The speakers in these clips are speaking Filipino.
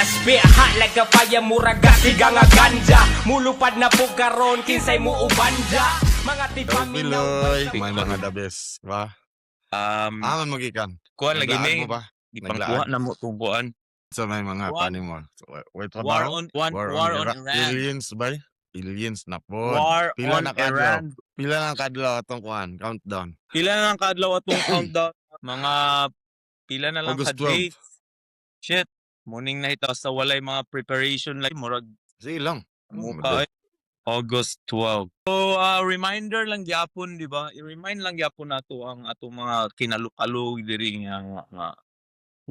spit hot like a fire, muraga siga nga ganja. Mulupad na po karon, kinsay mo ubanja. Mga tipaminaw. Piloy, may mga the best, ba? Aman magikan. Kuan lagi Naglaan mo ni ba? ipangkuha na mo tungkuan. So may mga War- panin mo. So, wait, War on Iran. Aliens ba? Aliens na po. War Pila on na kadlaw? Iran. Pila na kadlaw atong kuan? Countdown. Pila na lang kadlaw atong countdown. Mga pila na lang August ka days. Shit. Morning na ito sa walay mga preparation like murag Sige lang. mukha. August 12. So, reminder lang gyapon, di ba? I-remind lang gyapon nato ang atong mga kinalukalo diri nga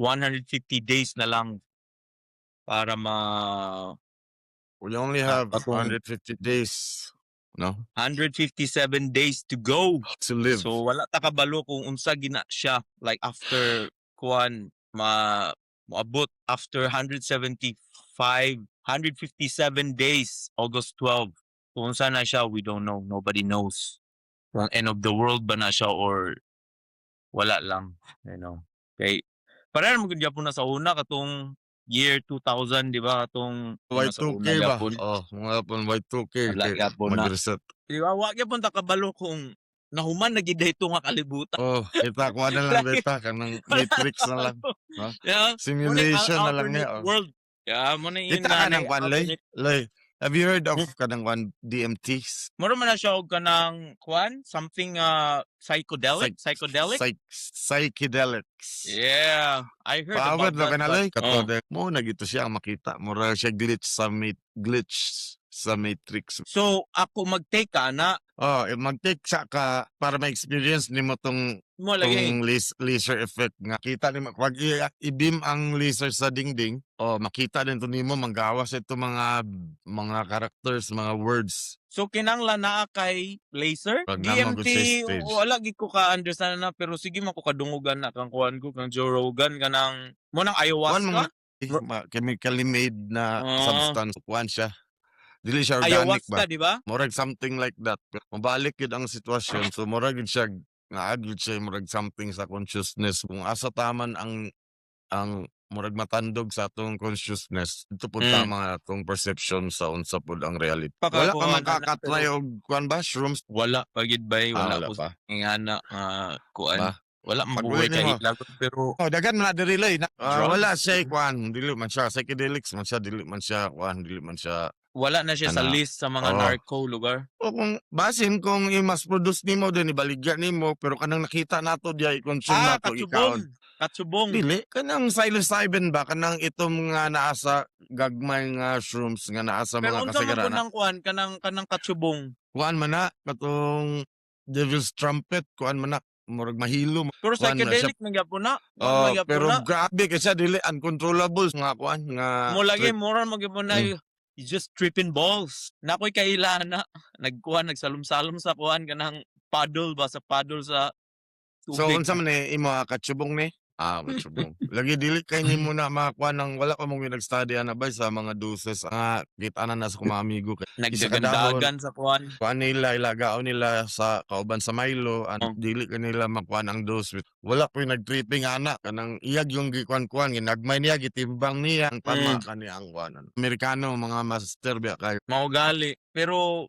150 days na lang para We only have atong 150 days, no? 157 days to go. To live. So wala ta kabalo kung unsa gina siya like after kuan maabot after 175 157 days August 12. Kung unsa na siya, we don't know. Nobody knows. Kung end of the world ba na siya or wala lang, you know. Okay. Para mo gud gyapon na sa una katong year 2000, di ba? Katong una sa Y2K una ba? gyapon. Oh, mga pon Y2K. Wala kay gyapon na. mag-reset. Di ba? Wa gyapon ta kabalo kung nahuman na gid ito nga kalibutan. Oh, kita ko na lang beta kanang matrix na lang. Ha? Yeah. Simulation na lang alternate niya. Oh. world. Yeah, mo na yun Kita ka nga ng kwan, Loy? Loy, have you heard of kanang kwan DMTs? Moro man na siya og kanang kwan, something psychedelic. Psychedelics. Yeah, I heard Paawad about na ka na, that. Loy. but- Katode. Mo na gito siya ang makita. Mura siya glitch sa matrix. So ako mag-take ka na Oh, mag-take sa ka para ma-experience nimo tong mo lagi. laser effect nga kita nimo pag i-beam ang laser sa dingding. Oh, makita din to nimo manggawas ito mga characters, mga words. So kinanglan naa kay laser. Pag naman ko sa DMT stage. wala gid ko ka understand na pero sige man ko kadungugan na kang kuan ko kang Joe Rogan kanang mo nang ayahuasca. Chemically made na Ah. substance kuan siya. Dili siya organic Ayahuasca, ba? di ba? Murag something like that. Mabalik yun ang sitwasyon. So murag yun siya nga agad siya murag something sa consciousness. Kung asa taman ang murag matandog sa atong consciousness, ito po tama atong perception sa unsa pud ang reality. Wala Pakakuha pa na makakatry og kuan ba shrooms? Wala pa gid bay, wala wala po pa. ingana kuan. Ba? Wala Pag mabuhay uli nimo. kay lagot pero Oh, dagan na diri Loy. Drugs? Wala siya kuan, dili man siya psychedelics man siya, dili man siya kuan, dili man siya. wala na siya sa Ana. list sa mga Oo. narco lugar. O kung basin kung i-mass produce nimo din ibaligya nimo pero kanang nakita nato diay consume nato ikaon. Katsubong. Dili kanang psilocybin ba kanang itong nga naa sa gagmay nga shrooms nga naa sa Pero mga unsa man ko kasagarana. nang kuan kanang katsubong. Kuan man na katong devil's trumpet kuan man na murag mahilo. Pero Kuan na siya. psychedelic man gyapon na. Oh, Man gyapon pero na. grabe kasi dili uncontrollable nga kuan nga Mo lagi trip. moral mo gyapon na you just tripping balls. Nakoy kaila na nagkuan nagsalom-salom sa kuan kanang paddle ba sa paddle sa So tubig. unsa man ni imo katsubong ni? Katsubong. Lagi dili kay nimo na makakuha ng wala pa mong nag-study ana ba sa mga doses nga kita na sa mga amigo kay Nagdagandagan sa kuan. kuan nila ilagaw nila sa kauban sa Milo Oh. dili kanila makuha ang dose with wala po nag-tripping ana kanang iyag yung gikuan-kuan ginagmay niya gitimbang niya ang tama kani ang kuanan. Amerikano mga master biya kay Mao gali. Pero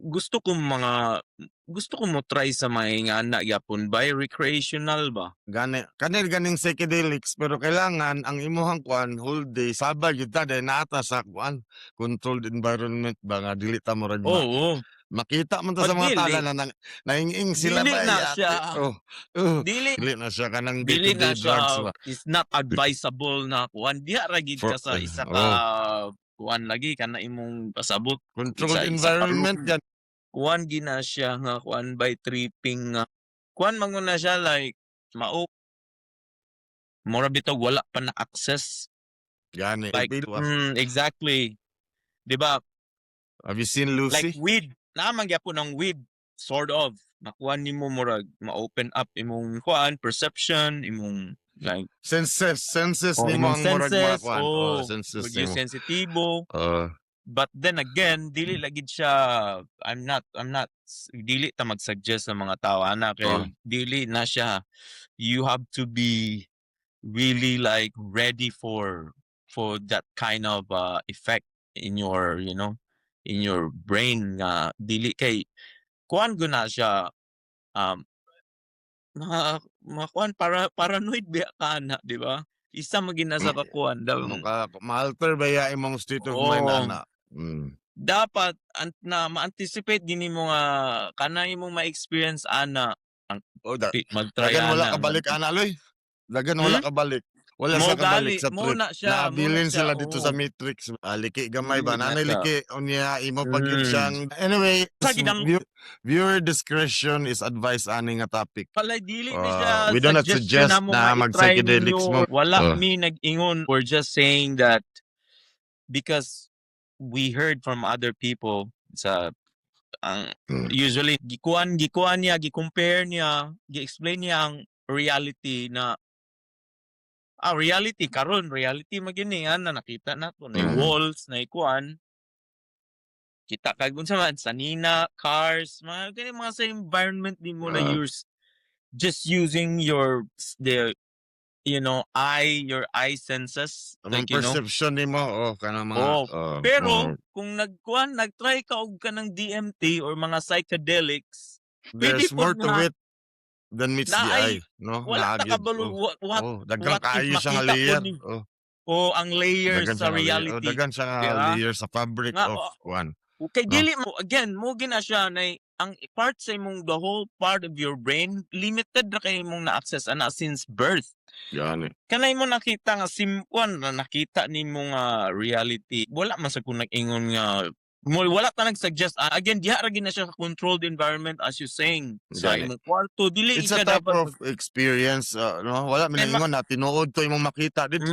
gusto ko mo try sa mga ingana gyapon by recreational ba. ganing psychedelics pero kailangan ang imuhang kuan whole day sabay gyud ta dahil naata sa kuan controlled environment ba nga dili ta murag Oo. makita man ta Pag sa mga dili. tala na nainging sila Dili ba na yate? siya. Dili na siya kanang Dili day-to-day na drugs siya ba is not advisable na kuan diha ra gid ka sa isa ka kuan lagi kana imong pasabot controlled isa ka environment room. yan Kuan gina siya nga kuan by tripping nga kuan man na siya like mao mura bitog wala pa na access gani like exactly, di ba? have you seen Lucy Like weed, naman gyapon ng weed sort of nakuha nimo murag ma-open up imong kuan perception, imong like senses nimo imong ang murag mga senses, kuan senses murag yung nimo sensitibo. But then again, dili lagi siya I'm not dili ta mag-suggest sa mga tao ana kay dili na siya you have to be really like ready for for that kind of effect in your, in your brain nga dili kay kuan guna siya um kuan paranoid biya ka na, di ba? Isa magina sa kakuan Ma-alter ba ya imong state of mind oo. ana? Dapat na ma-anticipate gini mo nga kanang imong ma-experience ana ang Oh, mag-try dagan wala ana ka balik ana loy. Dagan Hmm? wala ka balik. Wala Mo sa kabalik gali sa mo trip. na siya Naabilin sila dito sa oo. Matrix. Liki gamay ba? Na Nanay siya. liki unya imo pag Mm. siyang anyway, Sa gidang viewer discretion is advised ani nga topic. Palay dili ni siya We do not suggestion suggest namo na nga i-try mag-psychedelics mo. ninyo. Wala mi nag-ingon. We're just saying that because we heard from other people sa ang usually gikuan niya, gi-compare niya, gi-explain niya ang reality na reality karon reality magini na nakita nato na walls na ikuan kita kag unsa man sanina cars mga kani mga sa environment din mo na you're just using the your eye senses Ang like perception nimo kanang mga pero kung nag-try ka og kanang DMT or mga psychedelics there's pwede more pod to nga it than meets the naay eye, no? wala ta Naagid. kabalo Daghang what if kaayo siya nga makita layer. pod ni ang layers Daghan sa siya nga layer. reality Daghan siya nga diba? layer sa fabric Nga, of one. kay No? dili mo again mo gina siya na ang part sa imong the whole part of your brain limited ra kay imong na-access ana since birth. Gani. Kanay mo nakita nga simpuan na nakita nimo nga reality. Wala man sa kung nag-ingon nga wala ta nag-suggest again diha ra gina siya controlled environment as you saying sa Gani. imong kwarto dili It's siya a type dapat of experience, no? Wala man And ingon na tinuod to imong makita dito,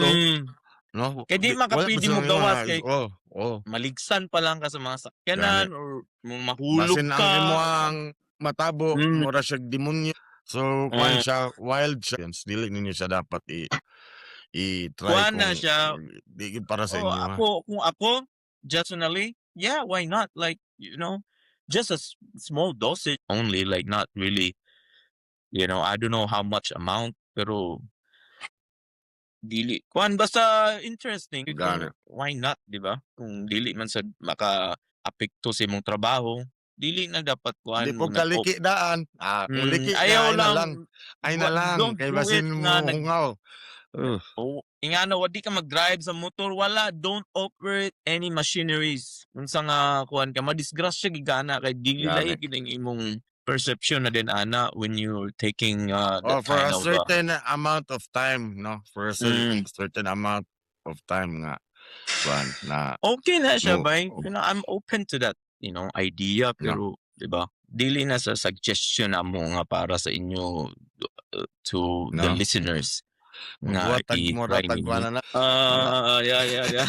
no? Kay di maka Wala pwede man mo sila gawas ingon kay na, maligsan pa lang ka sa mga sakyanan or mahulog basin ang ka. imong matabo, mura siya demonyo. So, kuan Mm. siya, wild siya. Dili ninyo siya dapat i-try Kuan na kung siya. di gid para sa inyo. Ha? Kung ako, personally, yeah, why not? Like, just a small dosage only, like not really, I don't know how much amount, pero dili. Kuan basta interesting. Gani. Why not, di ba? Kung dili man sa maka-apekto sa imong trabaho, dili na dapat kuan Di po mo na kaliki daan. Kung liki ayaw ay na lang. Ay na lang. don't Kay do basin it mo nga hungaw. ingano wadi ka mag-drive sa motor wala don't operate any machineries unsa nga kuan ka madisgrasya gigana kay dili Gani. lahi gid ang imong perception na din ana when you're taking that For kind a of certain amount of time, no? For a certain amount of time nga. Kuan na. okay na siya No. bay I'm open to that idea pero di ba dili na sa suggestion amo nga para sa inyo to the No. listeners nga Buhatag mo i-try ratag ninyo. kuan na. Yeah.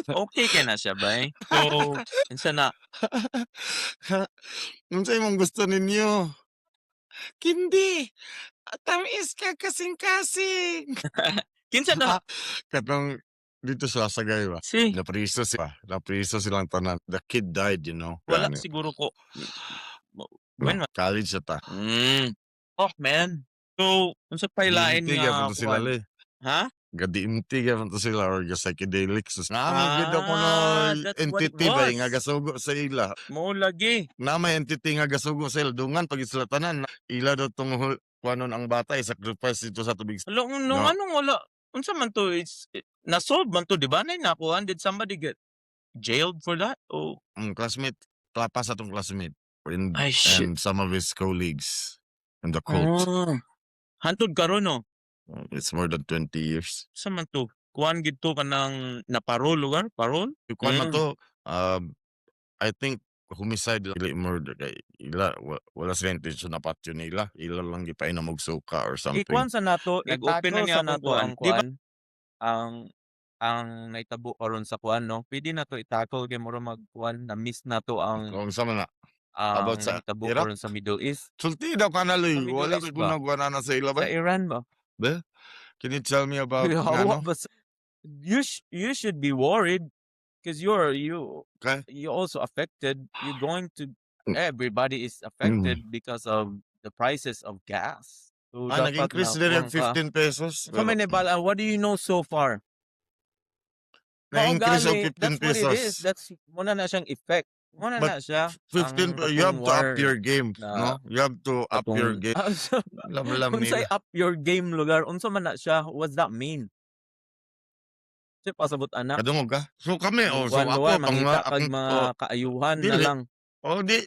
Okay ka na siya bay so unsa na Unsa imong gusto ninyo? Kindi. Tamis ka kasing-kasing. kinsa na Katong dito sa Sagay ba? si Napriso silang tanan. The kid died, wala Gani. siguro ko No, college siya ta. oh man so unsa pa ilain Diimtig nga man to sila kuan? li. Ha Gadiimtig man to sila or psychedelics. Naman gid ako no that's what it entity ba was. nga gasugo sa ila. Mo lagi Na may entity nga gasugo sa ila dungan pag sila tanan. Ila daw tong kuanon ang bata sacrifice dito sa tubig. Hello, No. anong wala unsa man to na-solve man to di ba nay nakuan did somebody get jailed for that oh Ang classmate, klapas atong classmate. Ay, shit. And some of his colleagues in the cult. hantod karon no It's more than 20 years. sa man to kuan gid to kanang naparol lugar parol Kuan man to, I think homicide dili murder kay ila wala sila intention na patyo nila. Ila lang gipainom og suka or something. ikuan sa nato nag-open na I-tackle niya sa akong nato kuan ang di ba kuan ang naitabo karon sa kuan no pwede na to i-tackle kay mura magkuan na miss na to ang Kung sa man na. About sa naitabo Iraq? karon sa Middle East Sulti daw ka na Luy. Sa Middle Wala East ko ba? nagwana na sa ila sa ba? Iran ba Can you tell me about Hawa ano? ba sa- you should be worried because you Okay. also affected you're going to everybody is affected because of the prices of gas So Ah, dapat nag-increase na diri kuwang og ka. 15 pesos So may pero nabala, what do you know so far? Mao na-increase og gani, 15 that's what it is. pesos. That's muna na siyang effect. Muna But na siya 15 ang you have katong to up war your game, na no? You have to up your katong game. so, Alam unsay nila. up your game lugar, unsa man na siya? What's that mean? Say pasabot ana. Kadungog ka? So kami, Mong so kuan lugar ako pang mangita kag akong mga kaayuhan na dili. lang, Di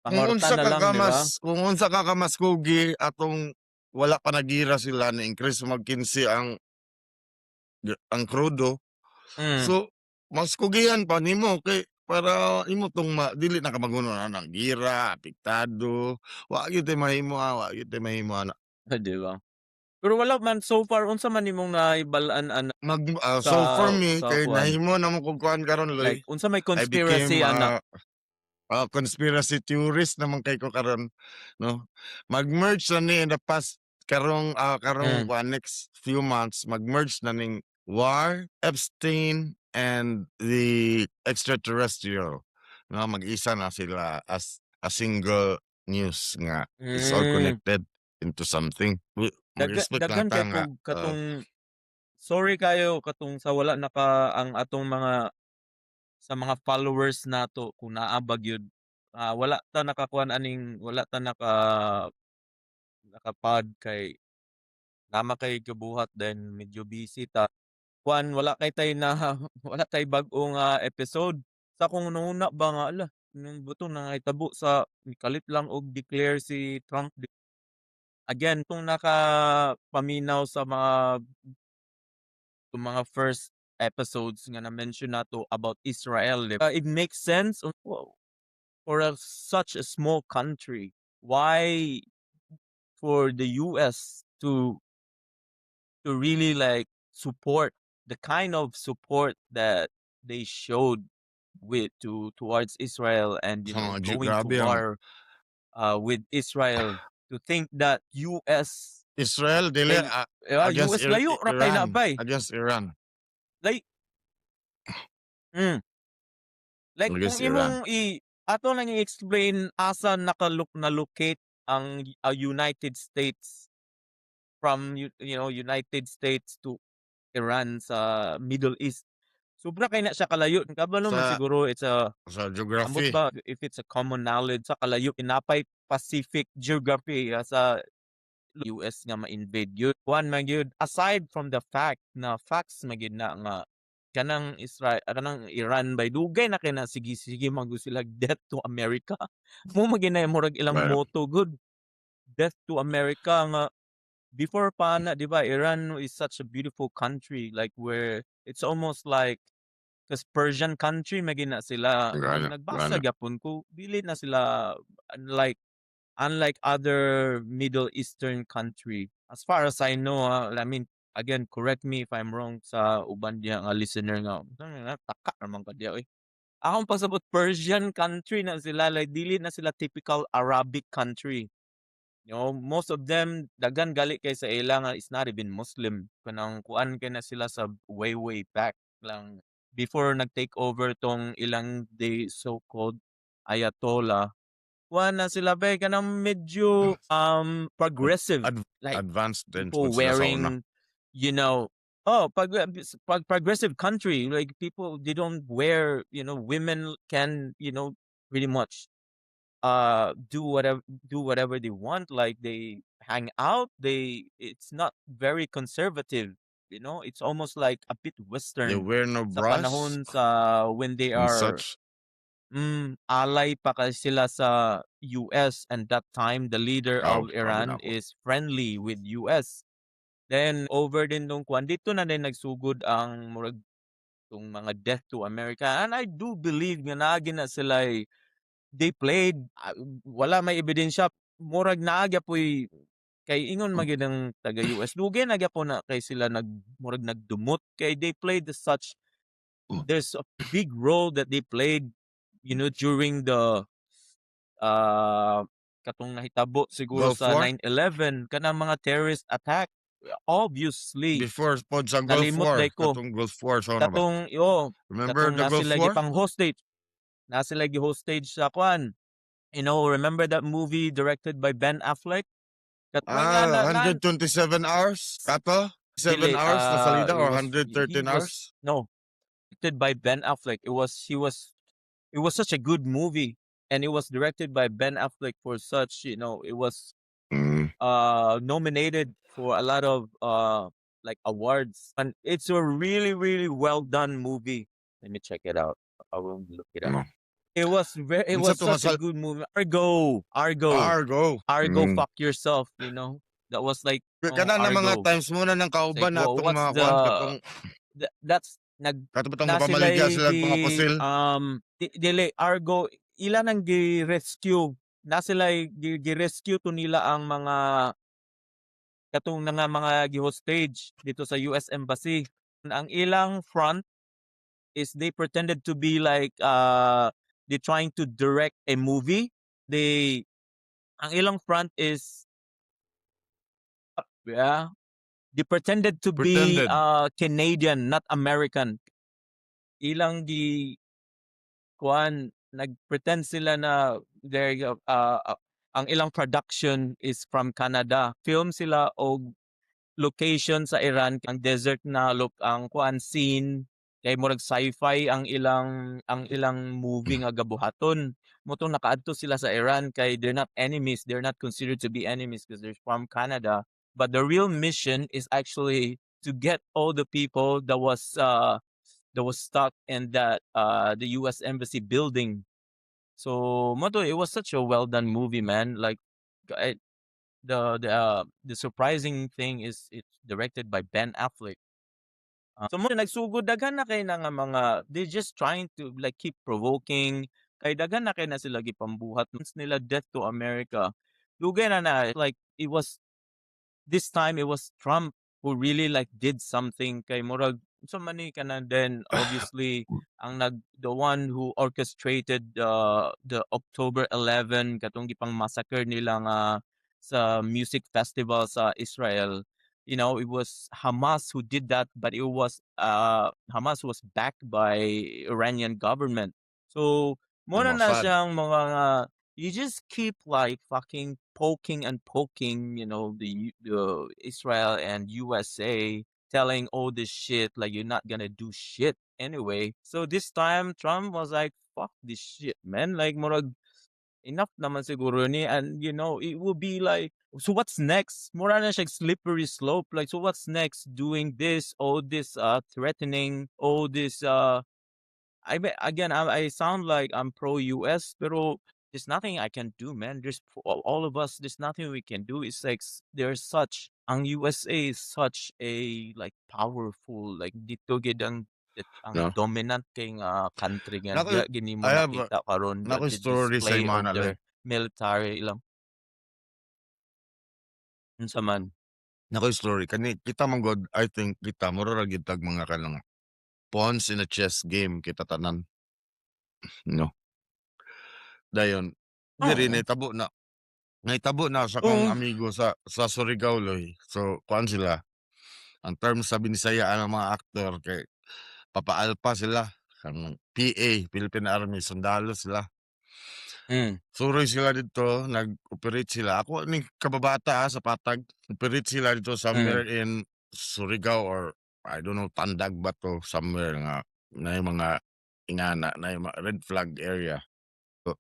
kung pangorta unsa na ka lang, di ba? kung unsa ka kugi atong wala pa nagira sila na increase mag 15 ang krudo. Mm. So mas kugihan pa nimo kay para imo tong dili na ka maguno na ng gira, apektado. Wa gyud tay mahimo, wa gyud tay mahimo ana. Di ba? Pero wala man so far unsa man nimong nahibal-an ana So for sa me kay kuan, nahimo na mo kog kuan karon like loy. unsa may I became conspiracy ana? conspiracy theorist naman kay ko karon, no? Mag-merge na ni in the past karong Mm. next few months mag-merge na ning war, Epstein, and the extraterrestrial. No, mag-isa na sila as a single news nga it's all Mm. connected into something. Mag-expect lang Daghan ta kay nga kog katong sorry kayo katong sa wala naka ang atong mga sa mga followers nato kung naa ba gyud, wala ta nakakuan aning wala ta nakapod kay nama kay kabuhat then medyo busy ta. Kuan wala kay tay na wala tay bag-ong episode. Sa kung nuna ba nga ala nung buto nangahitabo sa kalit lang og declare si Trump. Again, kung nakapaminaw sa mga first episodes nga na-mention nato about Israel, it makes sense for such a small country. Why for the US to really like support the kind of support that they showed towards Israel and going to grabe ang war with Israel, to think that US Israel dili kay against US layo ra kay Iran, nabay. against Iran. Like like Against kung Iran. imong ato lang i-explain asa na-locate ang United States from United States to Iran sa Middle East. Sobra kay na siya kalayo. Kabalo man Sa siguro it's a sa ambot geography. ba if it's a common knowledge sa kalayo inapay Pacific geography sa US nga ma-invade yun. Kuan man gyud aside from the fact na facts man gyud na nga kanang Iran by dugay na kay na sige magu sila death to America. Mo maginay murag ilang Right. motto good. Death to America nga before pa na, di ba, Iran is such a beautiful country like where it's almost like because Persian country magina sila Gana, nagbasa gana. gyapon ko dili na sila unlike other Middle Eastern country as far as I know. I mean again correct me if I'm wrong sa uban diha nga listener nga taka naman ka diha akong pasabot Persian country na sila like dili na sila typical Arabic country. Most of them daghan gali kay sa ila nga is not even Muslim. Kanang kuan kay na sila sa way back lang before nag-take over tong ilang the so-called Ayatollah. Kuan na sila ba kanang medyo progressive like Advanced din people po sila sa una. wearing progressive country like people they don't wear women can pretty much do whatever they want, like they hang out, it's not very conservative, it's almost like a bit They western wear no sa bras panahon sa when they and are such. alay pa kasi sila sa US, and that time the leader Oh, of sabi Iran na ako. is friendly with US. Then over din nung kwan dito na din nagsugod ang murag tong mga death to America, and I do believe nga naagi na sila they played wala may ebidensya murag naagya po'y kay ingon magyud ang taga US dugay na gyapon na kay sila murag nagdumot kay they played there's a big role that they played during the katong nahitabo siguro Gulf sa War? 9/11 kanang mga terrorist attack. Obviously Before po sa Gulf nalimot War, day ko katong Gulf War sa una ba? katong Remember katong the Gulf sila War? gipang hostage sa kwan. Remember that movie directed by Ben Affleck? Katong nga na 127 hours kato? 7 dili, hours na salida it or was 113 hours? no, directed by Ben Affleck. It was such a good movie, and it was directed by Ben Affleck for such, it was Mm. nominated for a lot of like awards, and it's a really really well done movie. Let me check it out. I will look it up. No. It Unsa was to nga such a good movie. Argo. Argo. Mm. Fuck yourself, that was like Kana na mga Argo. times muna ng It's like, kauban natong what's mga kuan katong that's nag kato batang na mapamaligya sila sila mga pusil. dili Argo ila nang gi-rescue na sila gi-rescue to nila ang mga katong nga mga gi-hostage dito sa US Embassy. Ang ilang front is they pretended to be like they trying to direct a movie. Ang ilang front is yeah, they pretended to be Pretended. Canadian, not American. Ilang nagpretend sila na ang ilang production is from Canada. Film sila og location sa Iran, ang desert na look ang scene kay murag sci-fi ang ilang movie nga gabuhaton. Motong nakaadto sila sa Iran kay they're not enemies, they're not considered to be enemies because they're from Canada. But the real mission is actually to get all the people that was stuck in that the US Embassy building. So it was such a well done movie, man. Like the surprising thing is it's directed by Ben Affleck. So mo nagsugod daghan na kay na nga mga they just trying to like keep provoking kay daghan na kay na sila gipambuhat nila Death to America. Dugay na like this time it was Trump who really like did something kay murag so mani kana then obviously the one who orchestrated the October 11 katong gipang massacre nila nga sa music festival sa Israel. It was Hamas who did that, but it was Hamas was backed by Iranian government. So muna na Mossad. siyang mga you just keep like fucking poking and poking, the Israel and USA telling all this shit like you're not gonna do shit anyway. So this time Trump was like, fuck this shit, man. Like murag enough naman siguro ni and it will be like so what's next? Mura na siya slippery slope. Like so what's next? Doing this, all this threatening, all this I sound like I'm pro US, pero there's nothing I can do, man. There's all of us, there's nothing we can do. It's like ang USA is such a like powerful like dito gid ang No. dominant kay nga country nga Nako- gini mo I have nakita karon nako the story sa display imana of their military ilang unsa man. Nako story kani kita man god I think kita mura ra gyud tag mga kanang pawns in a chess game kita tanan. No. Dayon diri Oo. naitabo na sa kong Oo. amigo sa Surigao loy. So kuan sila. Ang term sa Binisayaan ng mga aktor kay papaalpa sila ang PA Philippine Army sundalo sila. Suroy sila dito, nag-operate sila. Ako ning kababata sa Patag, operate sila dito somewhere in Surigao or I don't know Tandag ba to somewhere nga na yung mga ingana na yung mga red flag area. So,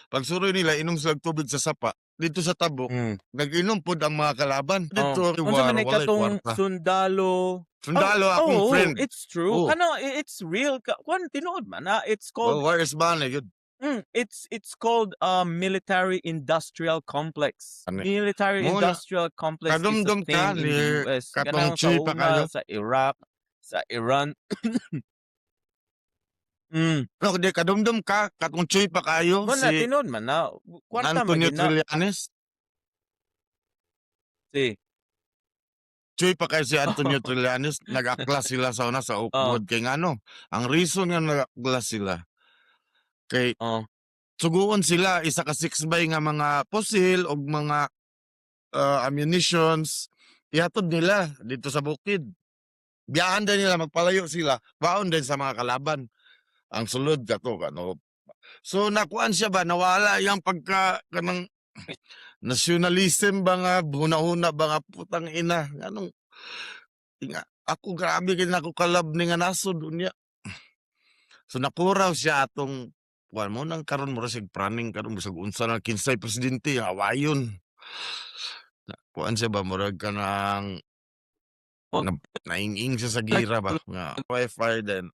pag suroy nila inom sila tubig sa sapa dito sa Tabok, nag-inom pod ang mga kalaban dito. Unsa man Walay katong kwarta. sundalo? Sundalo akong friend. It's true. Oh. It's real. Kwan tinuod man it's Oh, called where is Bane? Yun. it's called military industrial complex. Ano? Military Muna, industrial complex is a kadumdum thing ka in ni the US. katong Ganang sa Chuy pa kayo. una, sa Iraq, sa Iran. No, di kadumdum ka katong Chuy pa kayo Mana si tinuod man na kwarta Antonio man gina. Trillanes. Si Chuy pa kayo si Antonio Trillanes. Nag-aklas sila sa una sa Oakwood. Kay ngano, ang reason nga nag-aklas sila kay suguon sila isa ka 6x nga mga pusil o mga ammunitions ihatod nila dito sa bukid. Biyahan din nila magpalayo sila. Baon din sa mga kalaban. Ang sulod kato kano. So nakuan siya ba nawala yung pagka kanang nationalism ba nga, huna-huna ba nga, putang ina, anong, nga, ako grabe kay nako kalab ni nga nasod unya. So nakuraw siya atong kuan mo nang karon mo ra sig praning karon bisag unsa na kinsay presidente hawayon. Kuan siya ba murag kanang Oh, nainging siya sa like, gira ba nga wifi then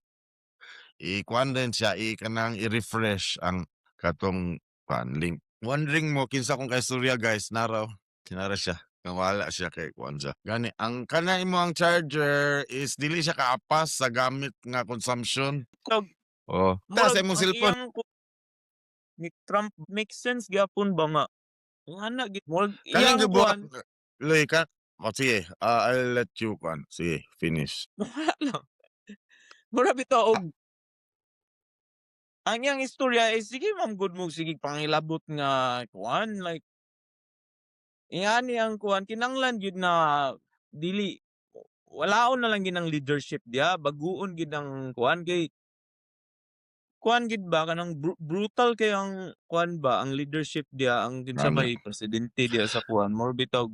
kuan din siya kanang i-refresh ang katong kuan link. Wondering mo kinsa kung kaistorya guys naraw kinara siya. Wala siya kay kuan siya. Gani ang kanang imo ang charger is dili siya kaapas sa gamit nga consumption. Tawag, Oh. Ta sa murag imong ang cellphone. iyang ni Trump makes sense gyapon ba nga? Ana gid murag Kaning iyang gibuhat kuan Loy ka. O sige, I'll let you kuan. Sige, finish. wala lang. Murag bitaw Ah, og ang iyang istorya is sige ma'am good mo sige pangilabot nga kuan like ingani ang kuan kinahanglan gyud na dili walaon na lang gid ang leadership diha baguon gid ang kuan kay kuan gid ba kanang brutal kay ang kuan ba ang leadership diha ang kinsa Ano? may presidente diha sa kuan more bitaw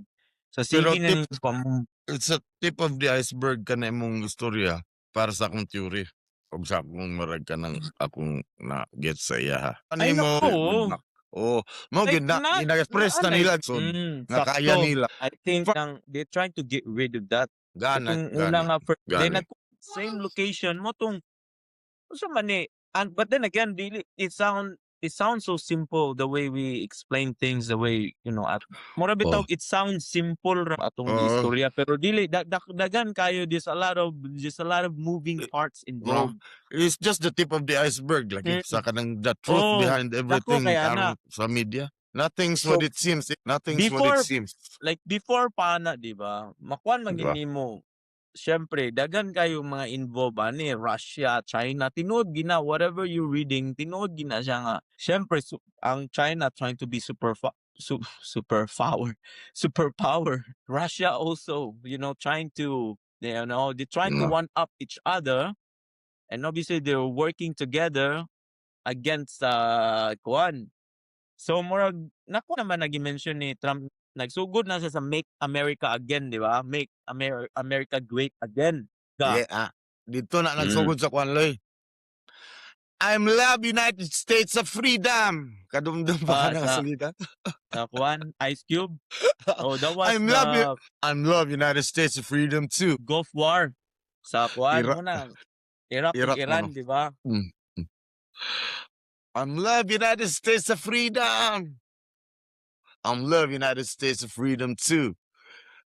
sa Pero sige na ning it's a tip of the iceberg ka na imong istorya para sa akong theory. Kung sa akong marag ka ng akong na get sa iya ha. Ano ay mo? nako Oh, mo like gid na na gina-express na like nila so nga kaya sakto nila. I think ang they're trying to get rid of that Gana, katong una gani, nga then gani. at same location mo tong unsa man ni and but then again dili it sounds so simple the way we explain things the way you know at mura Oh, bitaw it sounds simple ra atong oo. istorya pero dili dagan kayo there's a lot of moving parts No, involved. it's just the tip of the iceberg lagi sa kanang the truth Oh, behind dako everything kaya aron na. sa media. Nothing's So what it seems. Nothing's what it before seems. like before pa na di ba makuan man Diba? nimo siyempre dagan kayo mga involved ani Russia, China tinuod gina whatever you reading tinuod gina siya nga siyempre ang China trying to be superpower superpower Russia also you know trying to you know they're trying to No. one up each other and obviously they're working together against kuan so murag nako naman nagi-mention ni Trump nagsugod na siya sa Make America Again, di ba? Make America Great Again. Yeah, dito na nagsugod sa kwan loy. I'm love United States of freedom. Kadumdum pa ka na Sa salita. kuan Ice Cube. Oh, that was I'm love United States of freedom too. Gulf War sa kuan Iraq, mo na Iraq ug Iraq mo Iran, no. di ba? Mm. I'm love United States of freedom. I'm love United States of freedom too.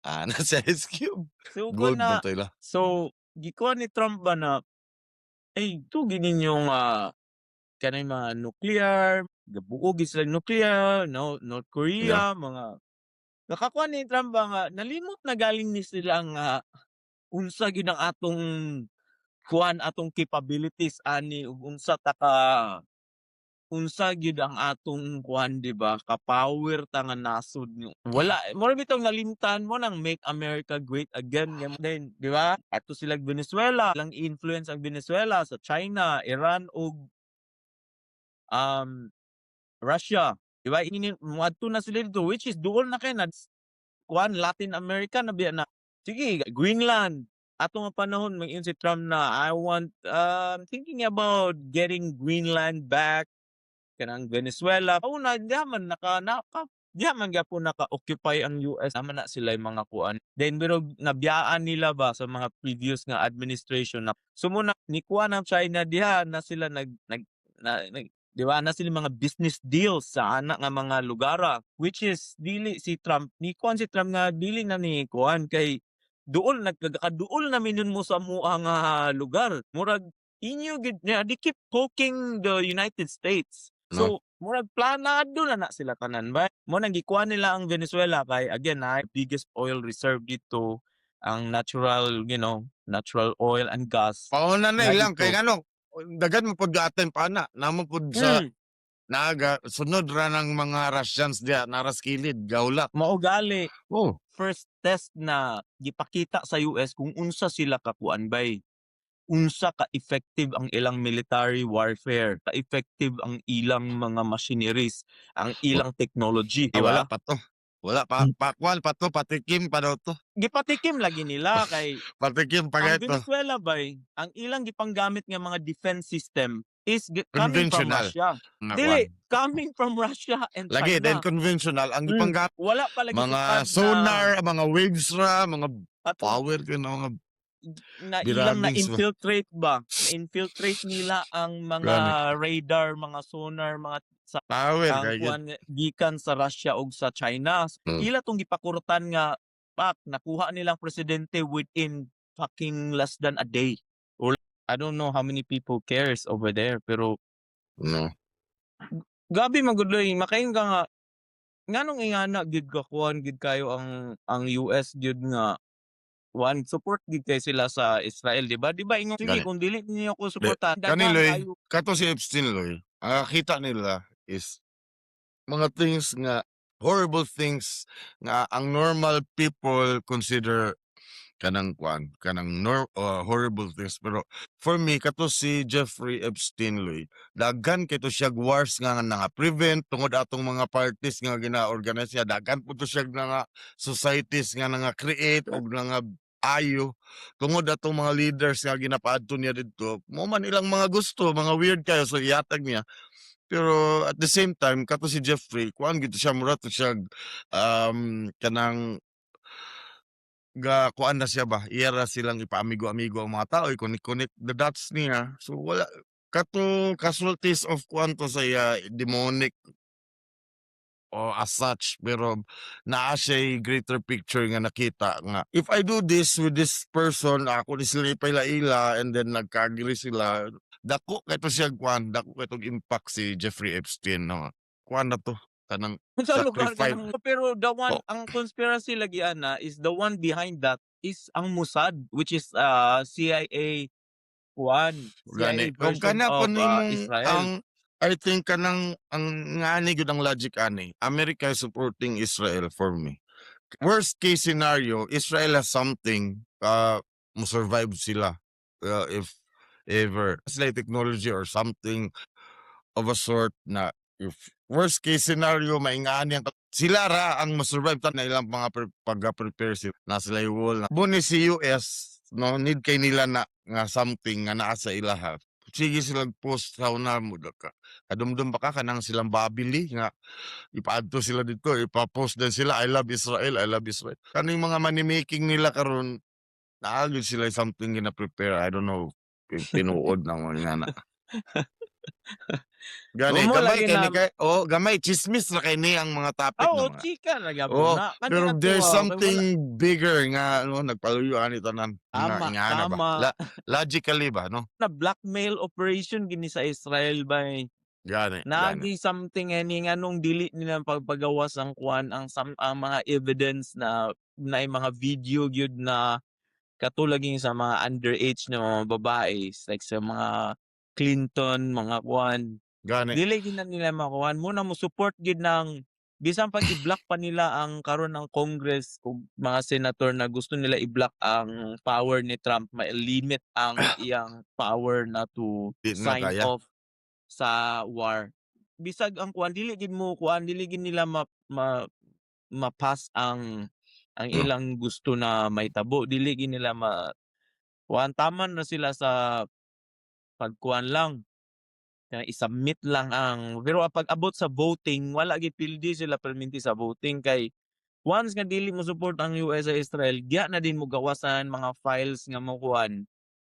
Nasa Ice Cube. Sugod Gold na ba tayo so gikuan ni Trump ba na ay tugin ninyong kanang mga nuclear, gabuog sila nuclear, no, North Yeah. Korea, mga nakakuha ni Trump ba nga nalimot na galing ni sila nga unsa gyud ang atong kuan atong capabilities ani ug unsa gyud ang atong kuan di ba ka-power ta nga nasod wala mo bitaw nalimtan mo nang Make America Great Again then di ba ato sila Venezuela lang influence ang Venezuela sa China, Iran ug Russia di ba moadto na sila dito which is duol na kay na kuan Latin America na biya na sige Greenland ato nga panahon mag si Trump na I want thinking about getting Greenland back kanang Venezuela una diaman diaman gyapon naka-occupy ang US naman na sila yung mga kuan then pero nabiyaan nila ba sa mga previous nga administration na sumuna ni kuan ang China diha na sila di ba na sila mga business deals sa ana nga mga lugara which is dili si Trump ni kuan si Trump nga dili na ni kuan kay duol nagkakaduol na minun mo sa mua nga lugar murag inyo gid they keep poking the United States No. so murag planado na sila tanan ba mo nang gikuha nila ang Venezuela kay again biggest oil reserve dito ang natural natural oil and gas Pauna na nga ilang kay dito. ngano dagan mo pud gaten pa na namo pud sa naga sunod ra ng mga Russians diya naras kilid gawlat. Mao gali Oh. first test na gipakita sa US kung unsa sila kakuan bay unsa ka-effective ang ilang military warfare, ka-effective ang ilang mga machineries, ang ilang technology, di Wala ba? pa to. Wala pa, pakwan pa to, patikim pa daw to. Gipatikim lagi nila kay Patikim pa ang ito. Venezuela bay, ang ilang gipanggamit nga mga defense system is coming from Conventional. Russia. Nga Dili, kwan. coming from Russia and Lagi din China. conventional ang Mm, ipanggamit. wala pa lagi Mga sukad na sonar, mga waves ra, mga atong power mga na ilang biradings ba. na-infiltrate ba? Na-infiltrate nila ang Gani. mga radar, mga sonar, mga sa Power ang kay gid. kuan gikan sa Russia ug sa China. Ila tong gipakurutan nga nakuha nilang presidente within fucking less than a day. Or I don't know how many people cares over there pero No. gabi magudloy makain ka nga nganong ingana gid ka kuan gid kayo ang US gid nga one support gid kay sila sa Israel, di ba? Di ba ingon sige Gani. kung dili niyo ko Di, suportahan kaniloy, kayo. kato si Epstein Loy, ang nakita nila is mga things nga horrible things nga ang normal people consider kanang horrible things, pero for me kato si Jeffrey Epstein Loy, daghan kay to siya wars nga prevent tungod atong mga parties nga gina-organize niya, daghan po to siya nga societies nga create og ayo tungod atong mga leaders nga ginapaadto niya didto, mo man ilang mga gusto, mga weird kayo so ihatag niya. Pero at the same time kato si Jeffrey kuan gid siya mura to siya kanang kuan na siya ba, iyara silang ipaamigo-amigo ang mga tao, i-connect the dots niya. So wala kato casualties of kuan to sa iya demonic o as such, pero naa siya greater picture nga nakita nga if I do this with this person, ako ni sila ipailaila and then nagka-agree sila, dako kay to siya kuan, dako kay tong impact si Jeffrey Epstein no. Kuan na to kanang Sa lugar sacrifice. ka pero the one Oh. ang conspiracy lagi ana is the one behind that is ang Mossad which is CIA kuan Gani. CIA Kung version kana po of nimong Israel. I think kanang ang ngani gud ang logic ani. America is supporting Israel for me. Worst case scenario, Israel has something mo survive sila if ever sila technology or something of a sort na if worst case scenario maingani ang sila ra ang masurvive ta na ilang mga pag-prepare sila na sila wall na buni si US no need kay nila na nga something nga naa sa ilaha. Sige silang post sa una mo ka. Kadumdum ba ka kanang silang babili nga ipaadto sila dito, ipa-post din sila I love Israel, I love Israel. Kaning mga money making nila karon naagid sila something gina-prepare. I don't know. Tinuod na mo nga na. Gani, Mo gamay lagi kay na ni kay gamay chismis ra kay ni ang mga topic oh, na mga. chika na Oh, gyapon na. Kani pero na there's to, something bigger nga nagpaluyo ani tanan. Tama, Ingana ba? tama. Logically ba no? Na blackmail operation gini sa Israel by Gani, gani. nagi something ani nga nung dili nila pagpagawas ang kuan ang mga evidence na mga video gyud na katulaging sa mga underage na mga babae like sa mga Clinton, mga kuan. Gani. Dili gid na nila makuan mo na mo support gid ng bisan pag i-block pa nila ang karon ng Congress ug mga senator na gusto nila i-block ang power ni Trump, ma-limit ang iyang power na to Di na sign kaya. off sa war. Bisag ang kuan dili gid nila ma-pass ang ilang gusto na mahitabo, dili gid nila kuan taman na sila sa pagkuan lang. I-submit lang ang pero pag abot sa voting wala gid pildi sila perminti sa voting kay once nga dili mo support ang US sa Israel giya na din mo gawasan mga files nga mo kuan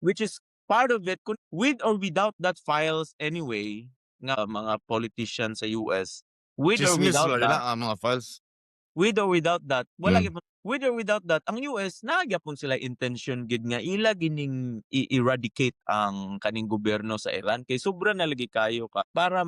which is part of it with or without that files anyway nga mga politicians sa US with or Chismis without lang that na ang mga files. with or without that wala Mm. gyapon with or without that ang US nagyapon sila intention gid nga ila gining i-eradicate ang kaning gobyerno sa Iran kay sobra na lagi kayo ka para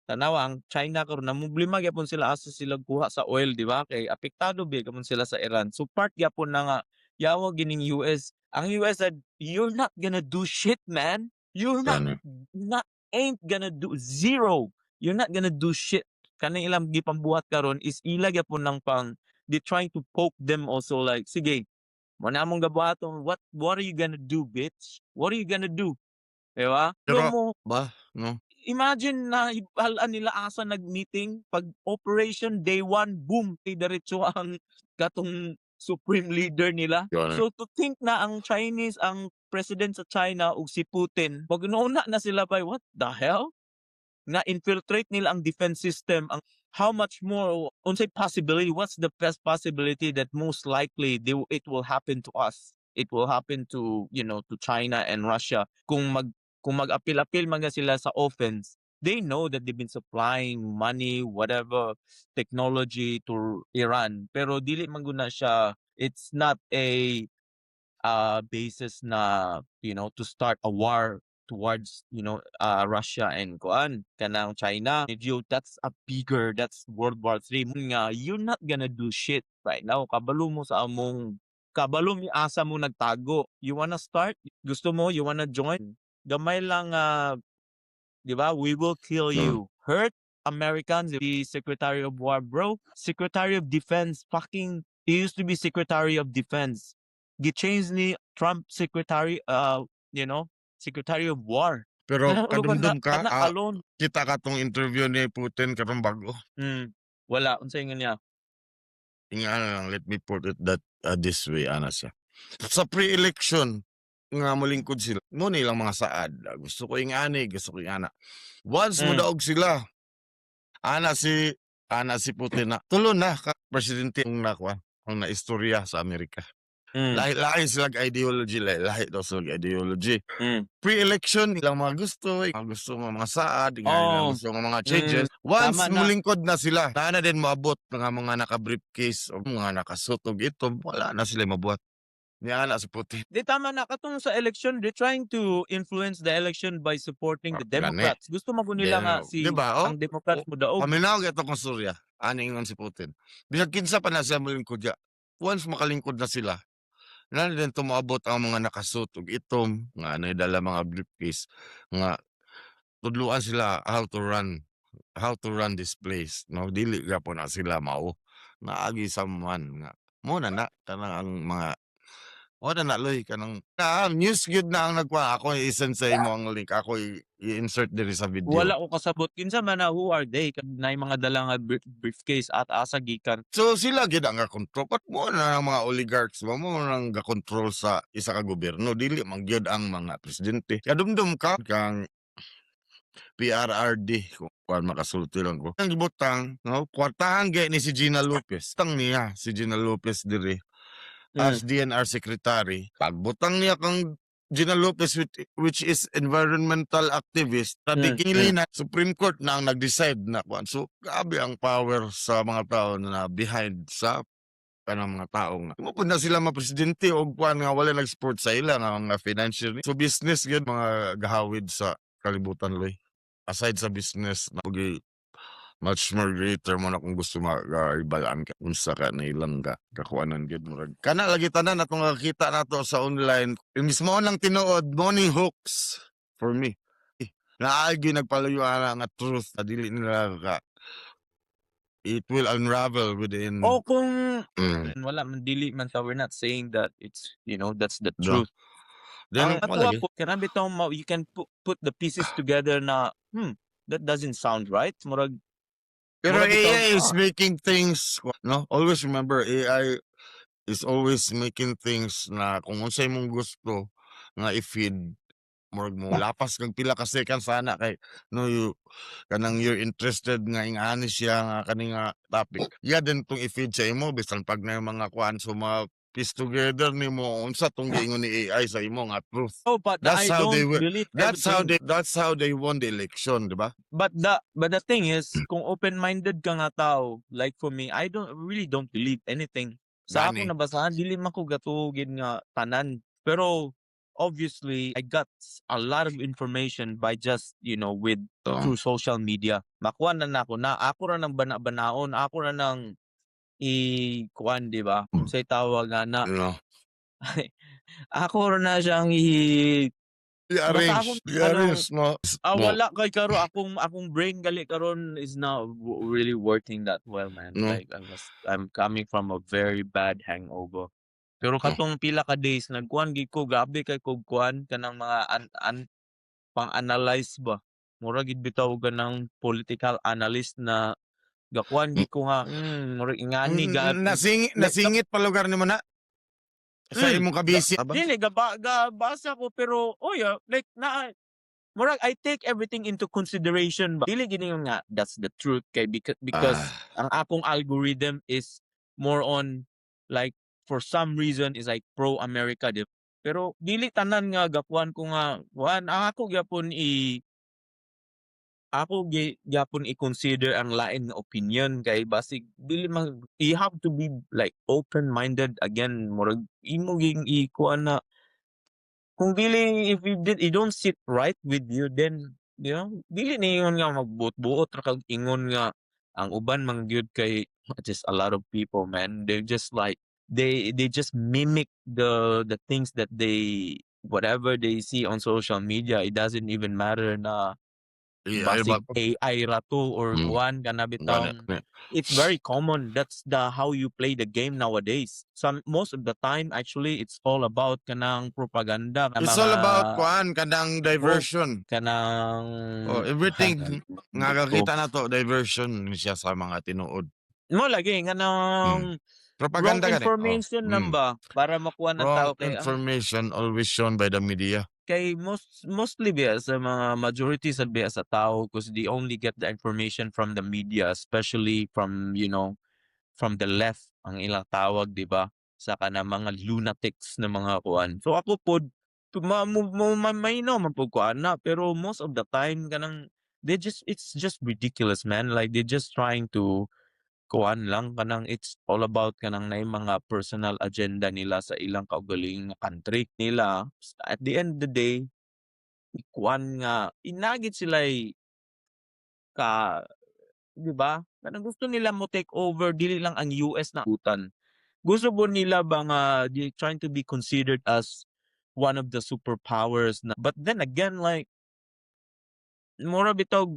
tanawa ang China karon na problema gyapon sila asa sila kuha sa oil di ba kay apektado ba gyapon sila sa Iran so part gyapon na nga yawa gining US ang US said you're not gonna do shit man you're Gani. ain't gonna do zero you're not gonna do shit kanang ilang gipambuhat karon is ila gyapon ng pang they trying to poke them also like sige Mo na among gabuhaton, what are you gonna do, bitch? What are you gonna do? Di ba? Pero Pero mo, ba, no? imagine na halaan nila asa nag-meeting, pag operation day 1, boom, kay diretso ang katong supreme leader nila. Yun. So to think na ang Chinese, ang president sa China ug si Putin, magnuuna na sila by what the hell? Na infiltrate nila ang defense system, ang how much more unsay possibility, what's the best possibility that most likely it will happen to us, it will happen to, you know, to China and Russia kung mag-apil-apil man nga sila sa offense. They know that they've been supplying money, whatever, technology to Iran, pero dili man gud na siya, it's not a basis na, you know, to start a war towards, you know, Russia and kanang China. Medyo that's World War III. Nga, you're not gonna do shit right now. Kabalo mo sa among, kabalo mi asa mo nagtago. You wanna start? Gusto mo? You wanna join? Gamay lang, di ba? We will kill you. Hurt Americans, the Secretary of War, bro. Secretary of Defense, fucking, he used to be Secretary of Defense. Gi-change ni Trump Secretary, you know, Secretary of War. Pero kadumdum ka, Kana alone. kita ka tong interview ni Putin karong bago. Wala, unsay nga niya? Nga lang, let me put it this way, ana siya. Sa pre-election, nga molingkod sila. Mo nilang mga saad. Gusto ko ingani, gusto ko ingana. Once mo daog sila, ana si Putin na, tulo na ka, presidente ang nakwa, ang naistorya sa Amerika. Lahi silang ideology, lahi daw silang ideology. Pre-election, ilang mga gusto mga saad, ilang gusto mga changes. Once Tama na. mulingkod na sila, na din maabot mga naka-briefcase o mga nakasutog ito, wala na sila mabuhat. Niya na si Putin. Di tama na, katong sa election, they're trying to influence the election by supporting the Democrats. Gusto mo nila nga si, Diba, ang Democrats mo daog. paminaw ito kong Surya, ani ingon si Putin. Bisag kinsa pa na siya mulingkod ya. Once makalingkod na sila, na din tumaabot ang mga nakasutog itom, nga naidala mga briefcase, nga tudluan sila how to run this place. No, dili gyapon na sila mao. Naagi sa man nga. Mo na kanang ang mga na loy kanang news gyud na ang nagkuha. Ako i-send sa imo ang link. Ako i-insert diri sa video. Wala ko kasabot. Kinsa man na, who are they? Na mga dala nga briefcase at asa gikan. So sila gid ang ga-control. Pat mo na ang mga oligarchs mo nang ga-control sa isa ka gobyerno. Dili man gyud ang mga presidente. Kadumdum ka kang PRRD kung makasulti lang ko. Ang gibutang, no, kwartahan gay ni si Gina Lopez. Tang niya si Gina Lopez diri as DNR secretary. Pagbutang niya kang Gina Lopez which is environmental activist, nadigili na Supreme Court na ang nag-decide na kuan. So grabe ang power sa mga tao na behind sa kanang mga taong mupod na sila mga presidente o kuan nga wala nag-support sa ila nga mga financial. So business gyud mga gahawid sa kalibutan loy. Aside sa business na much more greater mo na kung gusto mag-ibalaan ka unsa ka na ilang kakuanan gyud murag kana lagi tanan atong nakakita nato sa online yung mismo lang tinuod morning hooks for me naagi nagpalayo nga truth na dili nila ka it will unravel within O kung wala man, dili man sa, we're not saying that it's, you know, that's the truth. then Ang wala po, kanabi tong you can put the pieces together na that doesn't sound right. Murag, pero murag AI bitaw, is making things no always remember AI is always making things na kung unsay mong gusto nga i-feed murag mo lapas kag pila ka second sana kay no kanang you're interested nga ingani siya nga kani nga topic din tong i-feed sa imo bisan pag na yung mga kuan so piece together nimo unsa tong giingon ni AI sa imo nga truth. but That's I how don't they will. believe That's everything. how they won the election, di ba? But the thing is, kung open-minded ka nga tao, like for me, I really don't believe anything. Sa Gani. ako nabasahan, dili man ko gatugid nga tanan. Pero obviously, I got a lot of information by just, you know, through social media. Makuha na ako na ako ra nang bana-banaon, ako ra nang kuan, di ba? Kung sa'y tawag nga na, No. ako ra na siyang I-arrange mo. wala kay karo akong brain gali karon is not really working that well, man. No. Like I'm coming from a very bad hangover. Pero Oh. katong pila ka days nagkuan gid ko, grabe kay kog kuan kanang mga pang-analyze ba. Mura gid bitaw kanang political analyst na gakuan Mm. gid ko nga, mura ingani ga like Nasingit pa lugar nimo na sa mm, imong kabisi. dili gabasa ko pero like murag I take everything into consideration ba. Dili gid ingon nga that's the truth kay because Ah. ang akong algorithm is more on like for some reason is like pro America di. Pero dili tanan nga gakuan ko nga kuan ang gyapon i-consider ang lain nga opinion kay basig dili man you have to be like open-minded again murag imo ging ikuan na kung dili if you don't sit right with you then dili na ingon nga magbuot-buot ra kag ingon nga ang uban man gyud kay just a lot of people man they just like they just mimic the things that they whatever they see on social media. It doesn't even matter na Ay basig ba AI ra to or mm, kuan kana gani bitawng it's very common. That's the how you play the game nowadays. Most of the time actually it's all about kanang propaganda nga It's mga all about kuan kanang diversion. kanang Everything nga oh, kakita nato diversion siya sa mga tinuod. mo lagi nga Mm. nang wrong Propaganda gani. information namba para makuha ng tao Wrong kay information always shown by the media. kay mostly biya sa mga majority sa biya sa tao because they only get the information from the media especially from from the left ang ilang tawag di ba sa kana mga lunatics na mga kuan so ako pod may no man pud kuan na pero most of the time kanang it's just ridiculous man like they just trying to kuan lang kanang it's all about kanang na mga personal agenda nila sa ilang kaugaling nga country nila at the end of the day kuan nga inagit sila ka di ba kanang gusto nila mo take over dili lang ang US na utan gusto po nila ba nga they trying to be considered as one of the superpowers na but then again like mura bitaw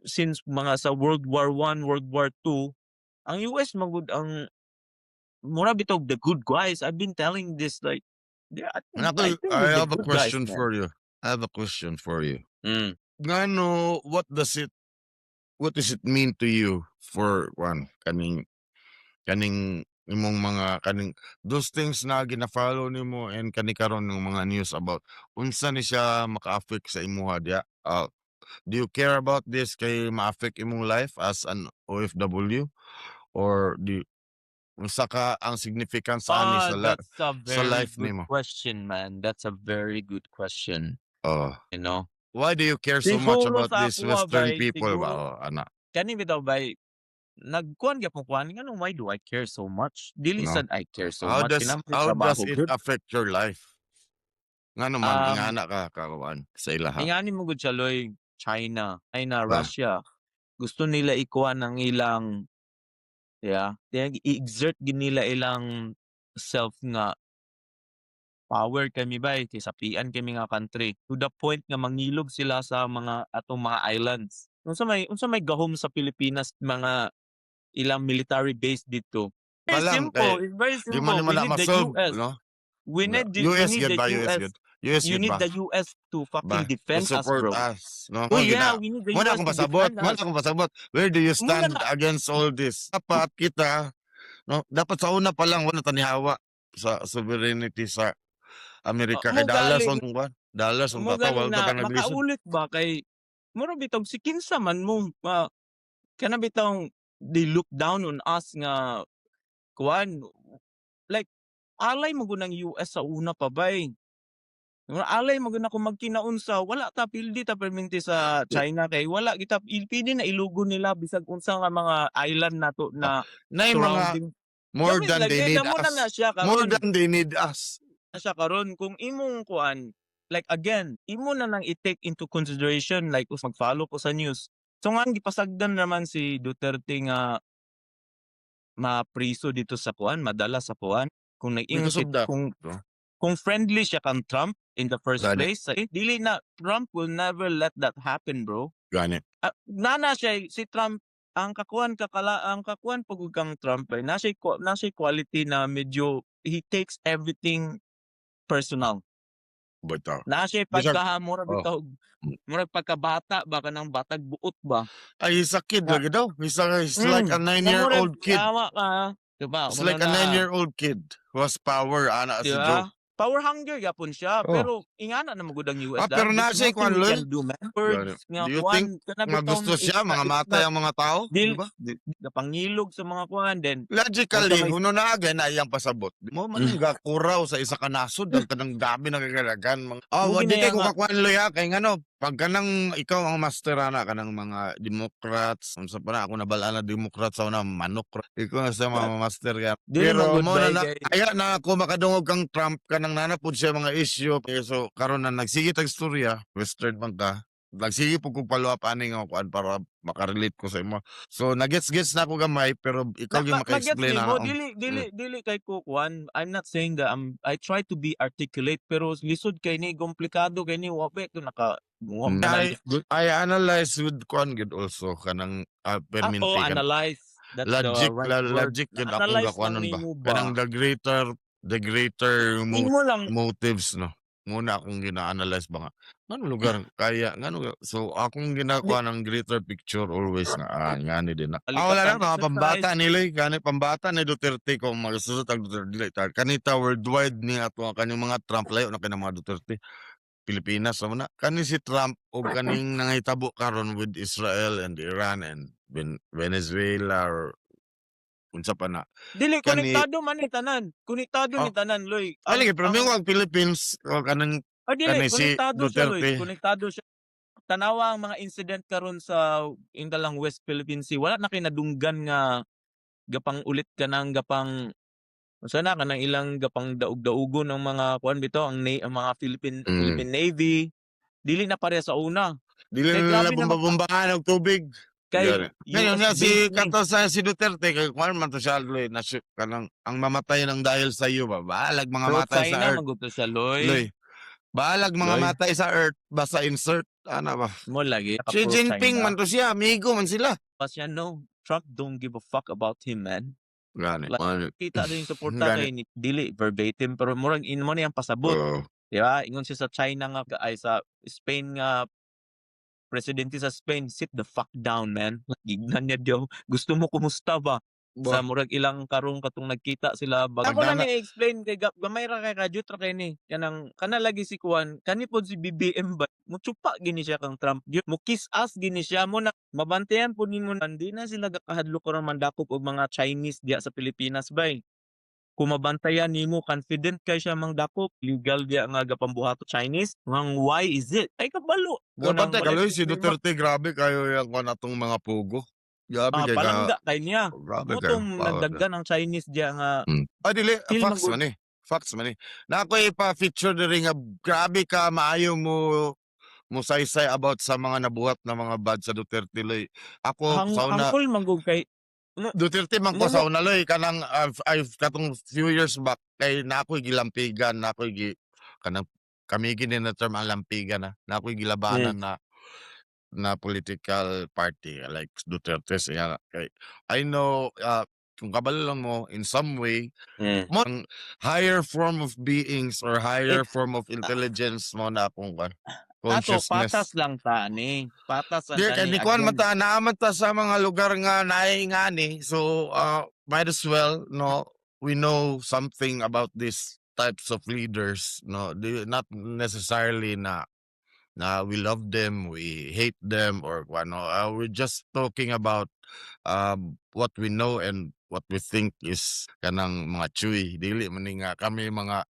since mga sa World War I World War II ang US magud ang mura bitaw the good guys. I've been telling this like I think I they're the have a good guys, question man. for you. I have a question for you. Mm. Ngano what does it mean to you for one kaning imong mga kaning those things na gina-follow nimo and kani karon ng mga news about unsa ni siya maka-affect sa imuha diya? Do you care about this kay ma-affect imong life as an OFW or unsa ka ang significance ani sa That's a sa very life good nimo? question, man. That's a very good question. Oh, You know? why do you care so much Siguro about sa these ako Western bay, people ba? siguro Ana, kani bitaw bay nagkuan gyapon kuan nganong why do I care so much? Dili no? sad I care so How much does kinahanglan how does trabaho it gyud. affect your life? Ngano man Um ingana ka kakuan sa ilaha? ingani mo gud siya Loy, China, Ba? Russia. Gusto nila ikuha ng ilang i-exert gid nila ilang self nga power kami bay kay sapian kami nga country to the point nga mangilog sila sa mga atong mga islands. Unsa may gahom sa Pilipinas mga ilang military base dito. Very Palang simple. kay It's very di man simple. nimo We na need the ma-solve, US. no? We Nga, need the, we US need gyud the ba? US US. gyud? US You gyud need ba? the US to fucking To defend us, support bro. us, no? Oh Mo yeah, gina we need the mo na US akong to pasabot, defend mo na us. akong pasabot. Where do you Muna stand na. against all this? Dapat kita, no? Dapat sa una pa lang wala tanihawa sa sovereignty sa Amerika kay Mo galing, dollars ang tataw na kang naglisod. makaulit ba kay mura bitaw si kinsa man mo kana bitaw they look down on us nga kuan like alay mo gunang US sa una pa bay. Alay mo guna kung magkinaunsa wala ta pildi ta perminti sa China kay wala kita pili na ilugo nila bisag unsa nga mga island nato na Nay mga surrounding. more Gamit than they lagi need kamo na us. siya More karon. than they need us. Na siya karon kung imong kuan like again imo na nang i-take into consideration like mag-follow ko sa news so nga gipasagdan naman si Duterte nga mapriso dito sa kuan madala sa kuan kung nag-ingon Because of that, kung friendly siya kang Trump in the first Gani. place dili na Trump will never let that happen bro. Gani. Nana siya si Trump ang kakuan pagod kang Trump ay nasa quality na medyo he takes everything personal. Bitaw. Naa siya Bisag pagkahamura oh. bitaw Mm. murag pagkabata ba kanang batag buot ba. Ay, he's a kid Nga lagi daw. He's like a nga murag 9-year-old kid. awa ka, 'di ba? It's Kuno like a na 9-year-old kid who has power, ana 'di si Joe. ba? Power hunger gyapon siya, Oh. pero ingana na magud ang US Pero dahil na there's siya nothing kuan we loy. can do man. Gani. Words nga Do you kuan think kana nga bitaw gusto siya it's mangamatay not ang mga tao, di dili ba? napangilog sa mga kuan then unsa Logically, may huno na agay na iyang pasabot. Mo man mm, yung gakuraw sa isa ka nasod ang kanang dami na kagalagan. mo Di kay ginaya ko nga kakuan loy ha kay ngano pag kanang ikaw ang master ana kanang mga Democrats, unsa pa na ako nabalaan na Democrats sa una manok. Ikaw sa mga master ka. dili man Pero good mo bay na kay aya na ako makadungog kang Trump kanang nanapod siya mga issue. So karon na nagsige tag istorya, western man ta. Nagsige po kong follow up ani nga kuan para makarelate ko sa imo. So nagets-gets na ako gamay pero ikaw na yung magets maka-explain nimo ana. dili kay ko kuan. I'm not saying that I try to be articulate pero lisod kay ni komplikado kay ni wa pa to naka wa Mm. na good. I analyze with kuan gid also kanang perminti kan Analyze. That's the right word. logic gid akong Na-analyze lang gakuanon ba. nimo Kanang ba? the greater Imo lang motives no. Muna akong gina-analyze ba nga. Ngano lugar kaya ngano so akong di ginakuha ng greater picture always nga ngani din na. Wala kalikatan na mga pambata exercise. nila gani pambata ni Duterte kung magsusot ang Duterte dili kanita worldwide ni ato ang kanyang mga Trump layo na kanang mga Duterte. Pilipinas sa muna. Kani si Trump o kaning nangahitabo karon with Israel and Iran and Venezuela or unsa pa na. Dili Kani konektado man ni tanan. Konektado oh, ni tanan loy. lagi pero Ang ang Philippines o kanang dili kani si konektado siya loy. Duterte. Konektado siya. Tanawa ang mga incident karon sa indalang West Philippine Sea. Wala na kay nadunggan nga gapang ulit ka nang gapang unsa na kanang ilang gapang daug-daugon ang mga kuan bitaw ang mga Philippine Navy. Dili na pareha sa una. Dili Kay na grabe nila na bumbumbahan og tubig. kay Ngayon US nga si based ni. kato sa si Duterte kay kuan man to siya na kanang ang mamatay ng dahil sa iyo ba. Balag mga Pro matay sa China earth. maguto siya loy. Loy. Balag mga Loy. matay sa earth basta insert ana ba. Mo lagi Si pro Jinping China. man to siya, amigo man sila. Pas siya no. Trump don't give a fuck about him man. Gani. Like, kita din yung suporta Gani. kay ni dili verbatim pero murag mo na yang pasabot. Di ba? Ingon siya sa China nga ay sa Spain nga presidente sa Spain, sit the fuck down man. Gignan niya daw. Gusto mo kumusta ba? Sa murag ilang karong katong nagkita sila bag. Ako lang i-explain kay gamay ra kay kadyo tra kay ni. Kanang kana lagi si Kuan, kani pod si BBM ba. Mutsupa gini siya kang Trump. Mo kiss ass gini siya mo na mabantayan pod nimo hindi na sila gakahadlok karon mandakop og mga Chinese diya sa Pilipinas bay. Kung mabantayan nimo confident kay siya mangdakop legal diya nga gapambuhato Chinese ngang why is it ay kabalo Bantay kaloy si Duterte grabe kayo yung kuan atong mga pugo. Grabe kay palangga kay niya grabe mo kayo. tong nagdaggan ang Chinese diya nga Dili Feel facts magud- man eh. Facts man eh. Na ako ipa-feature diri nga grabe ka maayo mo saysay about sa mga nabuhat na mga bad sa Duterte loy. Ako sa una hangkol manggug kay Duterte man ko sa una loy kanang I've katong few years back kay na ako'y gilampigan na ako'y kanang kami gini na term ang lampigan na ako'y gilabanan na political party like Duterte siya kay I know kung kabalo lang mo in some way mo ang higher form of beings or higher form of intelligence mo na akong ato consciousness. patas lang ta ni patas ang Di kay ni kuan again. mata naaman ta sa mga lugar nga naingani so might as well no we know something about these types of leaders no not necessarily na we love them, we hate them, or ano. We're just talking about what we know and what we think is kanang mga chewy. Dili man nga kami mga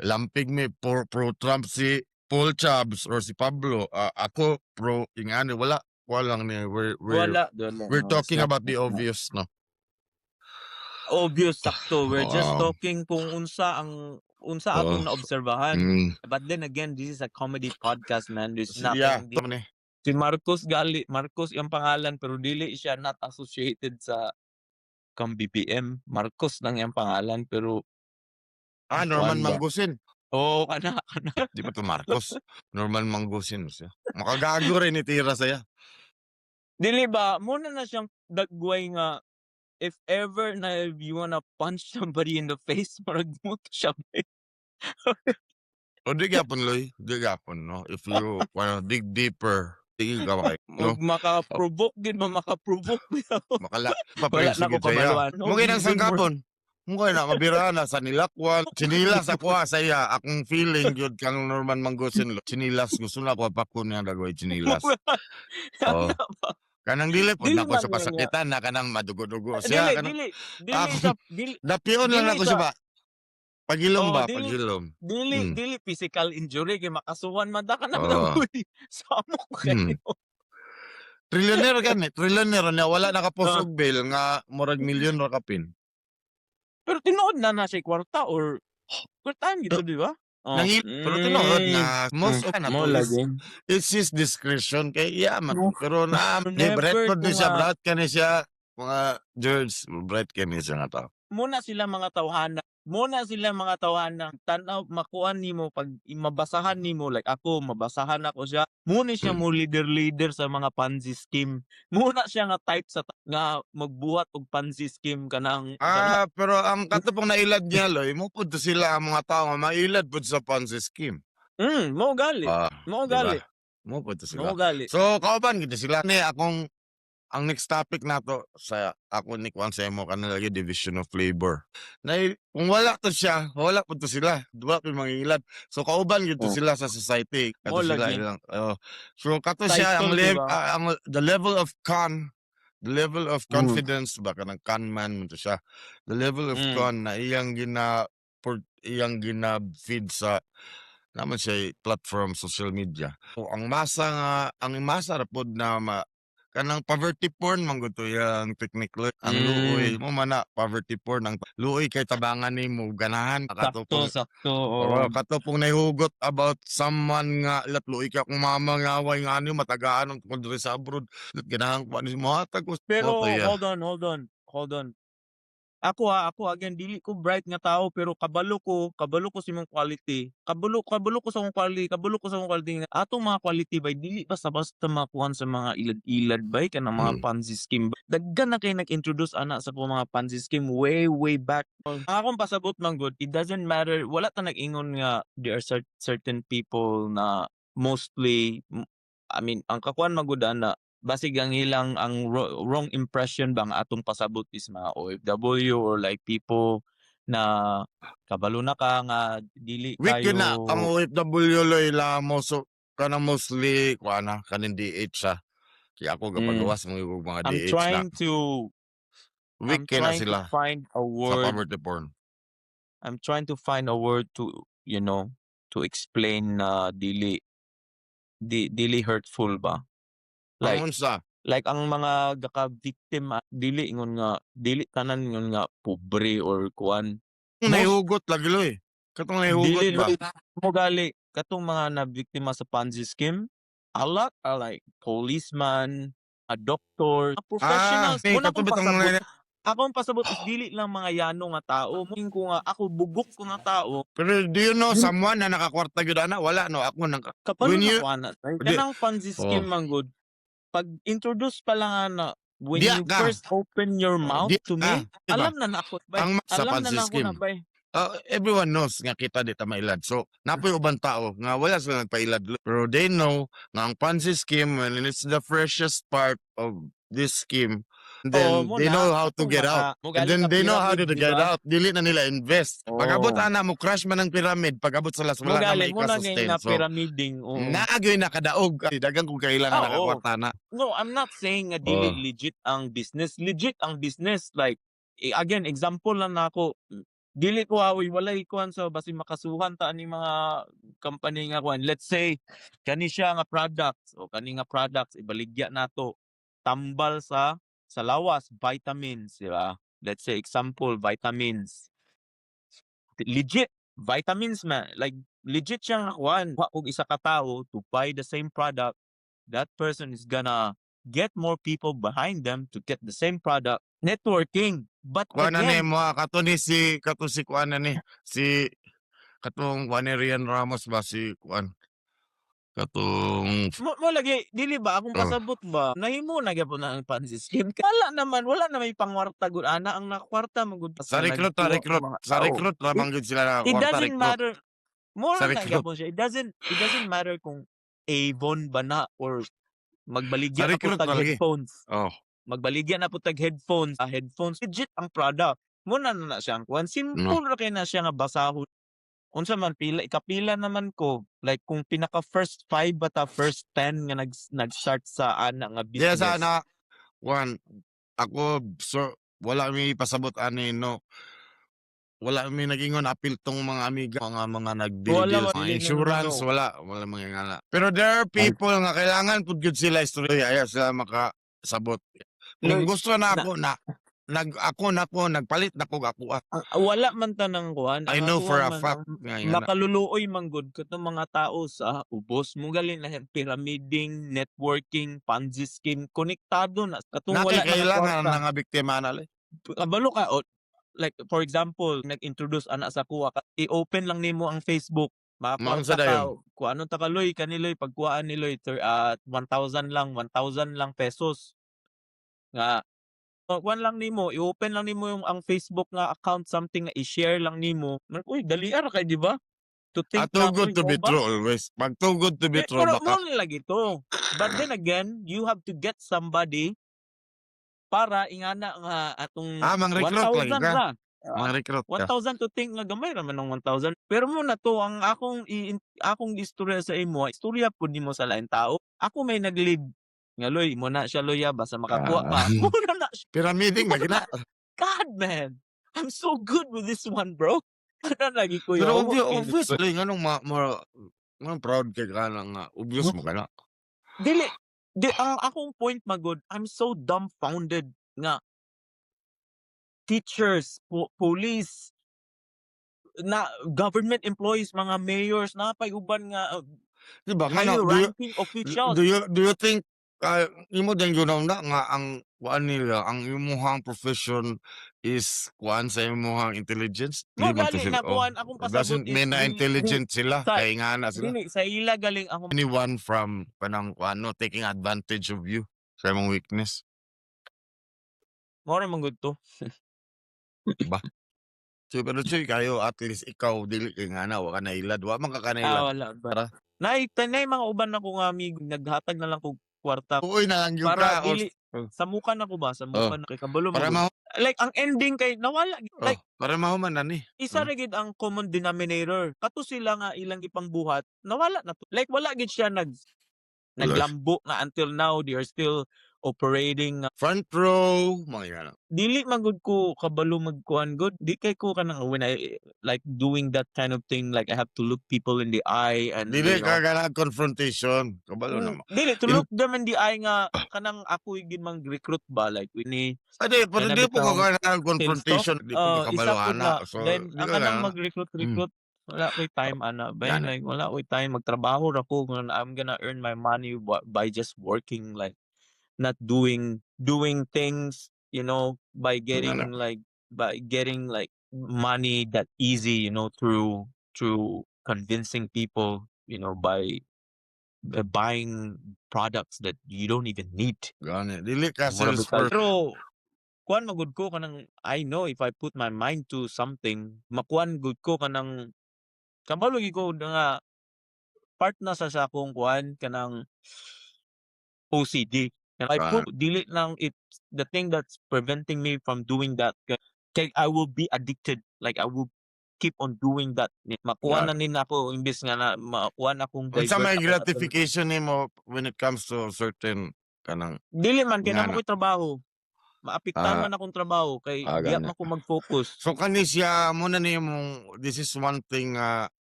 lampig mi pro Trump si Paul Chubbs or si Pablo. Ako pro ingani walang ni wala we're no, talking it's not- about the obvious no. obvious sakto we're just Wow. talking kung unsa atong naobserbahan. But then again, this is a comedy podcast, man. There's nothing. Yeah, Si Marcos Marcos yung pangalan pero dili siya not associated sa kang BBM. Marcos lang yung pangalan pero Norman kuan ba? Manggusin. Oo, kana. Di ba to Marcos? Norman Manggusin siya. Makagago rin itira saya. Dili ba muna na siyang dagway nga if ever na you wanna punch somebody in the face, murag mo to siya. O di gyapon Loy, di gyapon no. If you wanna dig deeper, di ka makay no. Ug maka-provoke gid mo, maka-provoke Makala wala na papaligsigid ko saya. kabaluan. No, Mungkin ang even more. sangkapon. Mungkin na mabira na sa nilakwan. Chinilas ako saya. Akong feeling yun kang Norman Manggosin. Chinilas gusto na ko pakun nga dagoy chinilas. Oh. Kanang dili po Dili nako man sa nga. pasakitan na kanang madugo-dugo siya. Kanang Dili ako sa dili dapion lang dili ako sa siya ba. Pagilom oh, ba, dili pagilom. Hmm. dili physical injury kay makasuhan man da ka na Oh. dagoy. Samok Hmm. kayo. Trillionaire gani, trillionaire na wala Ah. nakapusog bail nga murag milyon ra kapin. Pero tinuod na siya kwarta or kwartahan gito, di ba? Oh. Pero tinuod nga most of na Mo to is lagi. it's his discretion kay iya man No. pero na Never bright ko ni siya nga bright kani siya mga George bright kani siya nga tao. muna sila mga tawhana tanaw makuan nimo pag mabasahan nimo like ako mabasahan ako siya muna siya mo leader sa mga Ponzi scheme muna siya nga type sa nga magbuhat og Ponzi scheme kanang Pero ang katupong nailad niya loy mo pud to sila ang mga tao nga mailad pud sa Ponzi scheme. mao gali mao Diba? gali Mo pud to mao sila. gali So kauban gid sila ni akong ang next topic nato sa ako ni Kwan sa imo kanang lagi division of labor. Na kung wala to siya, wala pud to sila. Duwa pa mangilad. So kauban gid to Oh. sila sa society. Mo Kato sila lagi. ilang so kato siya ang, Title, diba? the level of confidence baka ng conman mo to siya. The level of con na iyang feed sa naman siya platform social media. So, ang masa ra pod na kanang poverty porn man gud to yang technique lo. Ang luoy mo man na poverty porn ang luoy kay tabangan nimo ganahan sakto kato pong nahihugot about someone nga luoy ka kung mama nga away nga ano matagaan ang tungkol diri sa abroad ganahan ko ni mo hatag ko pero to, yeah. hold on ako again dili ko bright nga tao pero kabalo ko sa imong quality kabalo ko sa akong quality nga atong mga quality bay dili basta makuhan sa mga ilad-ilad bay kanang mga Ponzi scheme daggan na kay nag-introduce ana sa mga Ponzi scheme way back akong pasabot man good it doesn't matter wala ta nag-ingon nga there are certain people na mostly I mean ang kakuan magudan na basig ang ilang ang wrong impression bang atong pasabot is mga OFW or like people na kabalo na ka nga dili weak kayo yun na ang OFW loy la mo so kanang mostly kuana kanin DH siya kaya ako gapagawas mga I'm DH na trying to weak na sila find a sa word poverty porn. I'm trying to find a word to to explain na dili hurtful ba like Ang unsa ang mga gaka-victim dili ingon nga dili tanan ingon nga pobre or kuan nahihugot lagi loy katong nahihugot dili ba mo gali katong mga nabiktima sa Ponzi scheme a lot are like policeman a doctor professionals muna akong pasabot is dili lang mga yano nga tao mo ko nga ako bugok ko nga tao pero do you know someone na nakakwarta gyud ana wala no ako nang kapalo When you- na kuana kanang Ponzi scheme man good pag introduce pa lang na when Diya you ka. first open your mouth Diya to me ka, diba? alam na nako bay Ang sa alam Ponzi na nako scheme. na bay everyone knows nga kita di ta mailad. So, napoy ubang tao nga wala sila nagpailad. Pero they know nga ang Ponzi scheme, when it's the freshest part of this scheme, then Oo, they muna. know how to Katong get mga- out. mo And gali then ka they know how pyramid, to di get ba? out. Dili na nila invest. Oo. Pag-abot ana mo crash man ang pyramid, pag-abot sa las mo wala na gali mo na sustain. nga So, pyramiding naagyoy na kadaog. Dagang kung kailan na Oo. nakakwarta na. No, I'm not saying nga dili Oh. legit ang business. Legit ang business. Like, again, example lang na ako. Dili ko awi, walay kuhan sa basi makasuhan ta ani mga company nga kuhan. Let's say, kani siya nga products o kani nga products ibaligya nato tambal sa lawas, vitamins, di ba? Let's say example, vitamins. Legit vitamins man. Like legit siya nga kuhan. Wa og isa ka tawo to buy the same product. That person is gonna get more people behind them to get the same product. Networking. But Kuha na ni again, mo, kato si kuha na ni, katong kuha ni Rian Ramos ba si kuan. katong Mo lagi dili ba akong oh, pasabot ba nahimo na gyapon na ang Ponzi scheme. Wala na may pangwarta gud ana ang nakwarta man gud sa sa recruit nagkuha mga sa tao. recruit lamang gyud sila It nakakwarta doesn't recruit matter. Mo sa na recruit gyapon siya. It doesn't matter kung Avon ba na or sa magbaligya na po recruit tag na lagi. headphones. Oh, Magbaligya na po tag headphones. Headphones legit ang product. Mo na siya ang kuan. no. Simple ra kay na siya nga basahon. Unsa man pila ikapila naman ko like kung pinaka first 5 bata first 10 nga nag-start sa ana nga Diya business. sana one ako so wala mi pasabot ani no. Wala mi nagingon apil tong mga amiga mga nag-deal Wala mga dili insurance no. wala mangingana. Pero there are people nga kailangan pud gyud sila istorya aya sila makasabot. Kung Loy, gusto na na ako nagpalit na ko ako. wala man tanang kuan I ang know for atuwa a man fact ang nga ingana. makaluluoy man gud katong mga tao sa ubos mo galing na pyramiding, networking, Ponzi scheme konektado na katong wala na nga Kailangan kwarta. nga biktima na li. Kabalo ka like for example nag-introduce ana sa kuha ka i-open lang nimo ang Facebook Mao makakwarta sa dayon. ka kung ano ta kaloy kaniloy pagkuhaan niloy 1,000 lang pesos nga kuan lang nimo i-open lang nimo yung ang Facebook nga account something nga i-share lang nimo uy dali ra kay di ba to think Too na good uy to be mao ba true always. Pag too good to be true pero baka mo lagi to but then again you have to get somebody para ingana nga atong mang recruit lagi 1,000 ka. ra. Mang recruit ka. 1,000 to think nga gamay ra man ang 1,000. Pero muna to ang akong istorya sa imo, istorya pud nimo sa lain tao. Ako may nag-lead nga loy mo na siya loya basta makakuha ka. Muna na siya. Pyramiding lagi na. God man. I'm so good with this one, bro. Ano lagi ko Pero yun. obviously nganong proud kay ka na nga obvious mo ka na. Dili ang akong point magod, I'm so dumbfounded nga teachers, police, na government employees, mga mayors, napay uban nga Di ba higher ngano ranking officials. do you think imo din yun na nga ang kuan nila ang imuhang profession is kuan sa imuhang intelligence? Mo Di man to gali sila. na kuan akong pasabot Doesn't is mean na intelligent sila sa kay nga na sila. dili sa ila galing akong Anyone from kanang kuan no taking advantage of you sa imong weakness. mo ra man gud to. Ba? So pero Choy kayo at least ikaw dili kay nga na wa ka nailad wa man ka kanailad. Wala ba. Para Nay mga uban ako nga amigo naghatag na lang kog kwarta uy na lang gyud para ka. Oh, dili samukan ako ba samukan kay kabalo para mo. ma Like ang ending kay nawala like para mahuman na ni. isa ra gid ang common denominator. Kato sila nga ilang ipangbuhat, nawala na to. Like wala gid siya naglambo nga until now they are still operating Front row mga yan. dili man gud ko kabalo magkuan good. Di kay ko kanang when I like doing that kind of thing like I have to look people in the eye and Dili you ka know, kana confrontation. Kabalo naman. dili to look them in the eye nga kanang ako gid mang recruit ba like ni Ade, pero Kaya di po ko nabitaw kana confrontation, di po ka isa kabalo pud ana. na So, then di ang ka kanang na. mag-recruit wala ko'y time ana ba Gana. like wala ko'y time magtrabaho ra ko nga I'm gonna earn my money by just working like not doing things you know by Gana. getting like money that easy you know through convincing people you know by buying products that you don't even need. Gani. Dili ka Mura sales bital. for Pero kuan magud ko kanang I know if I put my mind to something, makuan gud ko kanang kabalo gyud ko nga part na sa akong kuan kanang OCD. And I put dili lang it's the thing that's preventing me from doing that. Kay I will be addicted. Like I will keep on doing that. Makuha na nin ako imbis nga na makuha na akong unsa may ako sa gratification nimo when it comes to certain kanang dili man kay Nga namo ko'y trabaho. Maapektahan man akong trabaho kay di gana. man ko mag-focus. So kani siya mo na ni imong this is one thing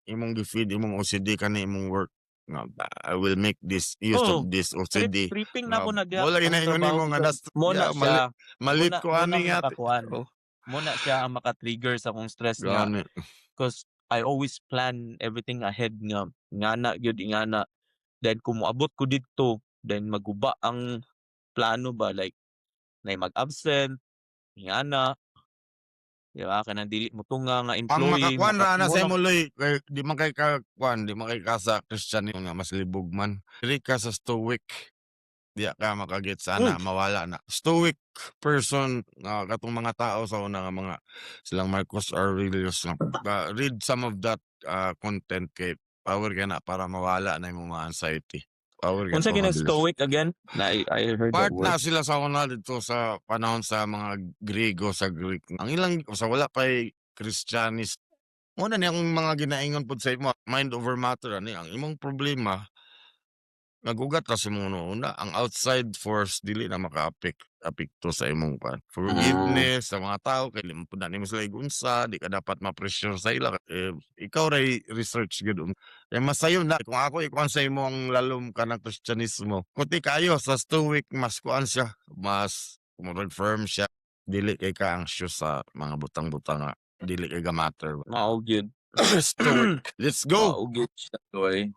imong gi-feed imong OCD kani imong work. Nga, I will make this use Oh, of this OCD. Tripping na ko na diha. Wala ang inaingon trabaho nimo nga ko. nas Muna siya. malit ko Muna ani nga. makakuan. Oh, Muna siya ang maka-trigger sa akong stress nga. gani. Because I always plan everything ahead nga na gyud ingana. Then kung moabot ko didto, then maguba ang plano ba like nay mag-absent ingana di ba? Kanang dili mo tunga nga Ang employee makakuan ra na sa muna imo loy kay di man kay ka kuan, di man kay ka sa Kristyanismo nga mas libog man. Diri ka sa Stoic, diya ka makagets ana mawala na. Stoic person nga katong mga tao sa una nga mga silang Marcus Aurelius nga read some of that content kay power ka na para mawala na imong mga anxiety. Power ka unsa to kinang mabilis. stoic again? Na I heard Part that word. na sila sa una dito sa panahon sa mga Grego sa Greek. Ang ilang sa wala pa'y Christianist. Una ni ang mga ginaingon pod sa imo, mind over matter ani ang imong problema nagugat ka sa imong una ang outside force dili na apekto sa imong forgiveness sa mga tao kay limo pud na nimo sila igunsa di ka dapat ma-pressure sa ila ikaw ray research gud kay masayo na kung ako ikuan sa imo ang lalom ka ng Kristyanismo kuti kayo sa Stoic mas kuan siya mas murag firm siya dili kay ka anxious sa mga butang-butang nga dili kay ga matter Mao gyud. Stoic let's go Mao gyud siya, oy.